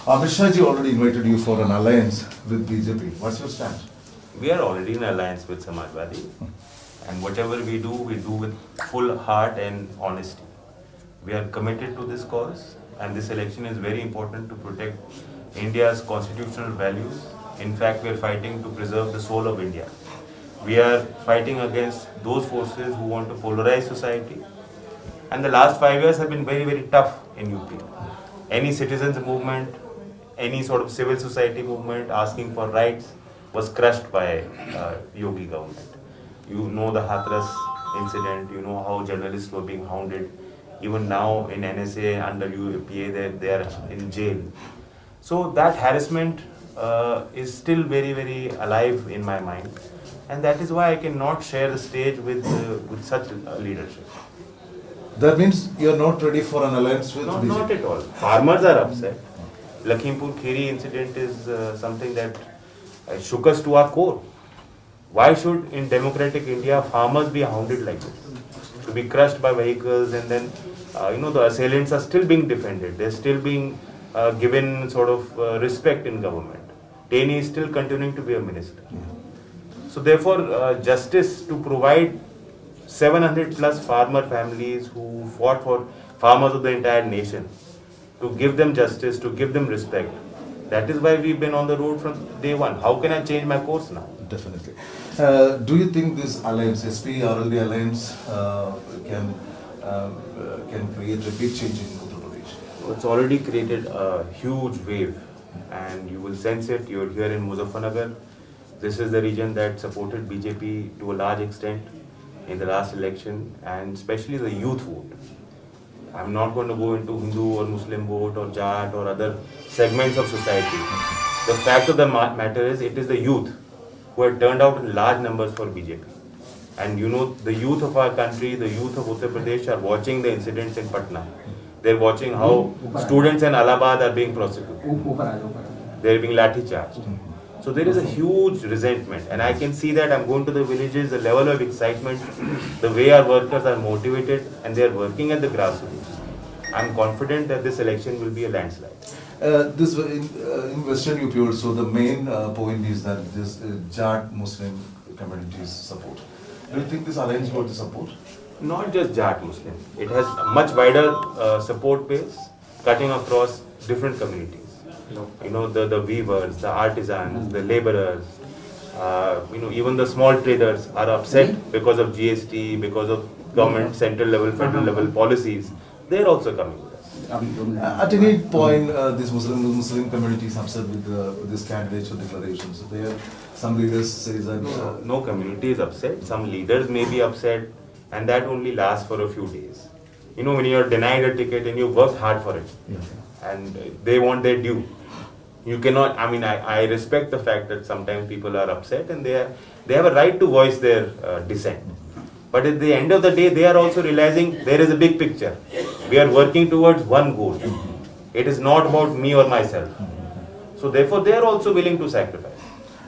Amit Shah ji already invited you for an alliance with BJP. What's your stand? We are already in alliance with Samajwadi, and whatever we do with full heart and honesty. We are committed to this cause, and this election is very important to protect India's constitutional values. In fact, we are fighting to preserve the soul of India. We are fighting against those forces who want to polarize society. And the last 5 years have been very, very tough in UP. Any citizens movement, any sort of civil society movement asking for rights was crushed by Yogi government. You know the Hathras incident, you know how journalists were being hounded. Even now in NSA under UPA, they are in jail. So that harassment is still very, very alive in my mind. And that is why I cannot share the stage with such leadership. That means you are not ready for an alliance with BJP? Not at all. Farmers are upset. Lakhimpur Kheri incident is something that shook us to our core. Why should in democratic India farmers be hounded like this? To be crushed by vehicles, and then the assailants are still being defended. They're still being given sort of respect in government. Taney is still continuing to be a minister. So therefore, justice to provide 700 plus farmer families who fought for farmers of the entire nation, to give them justice, to give them respect. That is why we've been on the road from day one. How can I change my course now? Definitely. Do you think this alliance, SP RLD alliance, can create a big change in Uttar Pradesh? It's already created a huge wave, and you will sense it. You're here in Muzaffarnagar. This is the region that supported BJP to a large extent in the last election, and especially the youth vote. I'm not going to go into Hindu or Muslim vote or Jat or other segments of society. The fact of the matter is, it is the youth who had turned out in large numbers for BJP. And the youth of our country, the youth of Uttar Pradesh are watching the incidents in Patna. They're watching how students in Allahabad are being prosecuted. They're being lathi charged. So there is a huge resentment, and I can see that. I'm going to the villages, the level of excitement, the way our workers are motivated, and they are working at the grassroots. I'm confident that this election will be a landslide. In Western UP also, the main point is that this Jat Muslim communities support. Do you think this alliance got the support? Not just Jat Muslim. It has a much wider support base, cutting across different communities. The weavers, the artisans, the laborers, even the small traders are upset because of GST, because of government, central level, federal level policies. They're also coming with us. At any point, this Muslim community is upset with this candidature declaration. So some leaders say that no community is upset. Some leaders may be upset, and that only lasts for a few days. When you're denied a ticket and you worked hard for it, and they want their due. You cannot, I respect the fact that sometimes people are upset and they have a right to voice their dissent. But at the end of the day, they are also realizing there is a big picture. We are working towards one goal. It is not about me or myself. So therefore, they are also willing to sacrifice.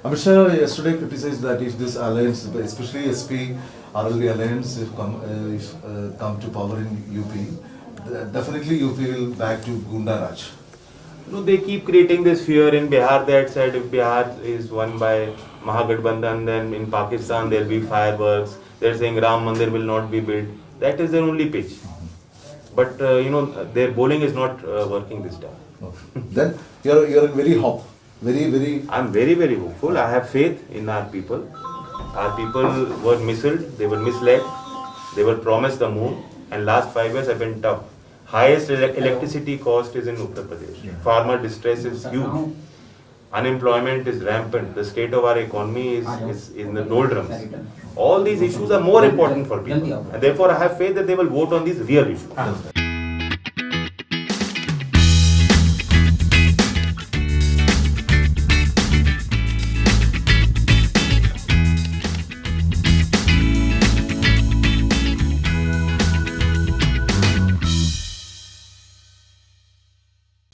Amit Shah yesterday criticized that if this alliance, especially SP RLD alliance, if come to power in UP, definitely UP will back to Gunda Raj. They keep creating this fear in Bihar. That said, if Bihar is won by Mahagathbandhan, then in Pakistan there will be fireworks. They're saying Ram Mandir will not be built. That is their only pitch. But their bowling is not working this time. Okay. Then you're very. I'm very, very hopeful. I have faith in our people. Our people were misled. They were misled. They were promised the moon. And last 5 years have been tough. Highest electricity cost is in Uttar Pradesh. Farmer distress is huge. Unemployment is rampant. The state of our economy is in the doldrums. All these issues are more important for people. And therefore, I have faith that they will vote on these real issues.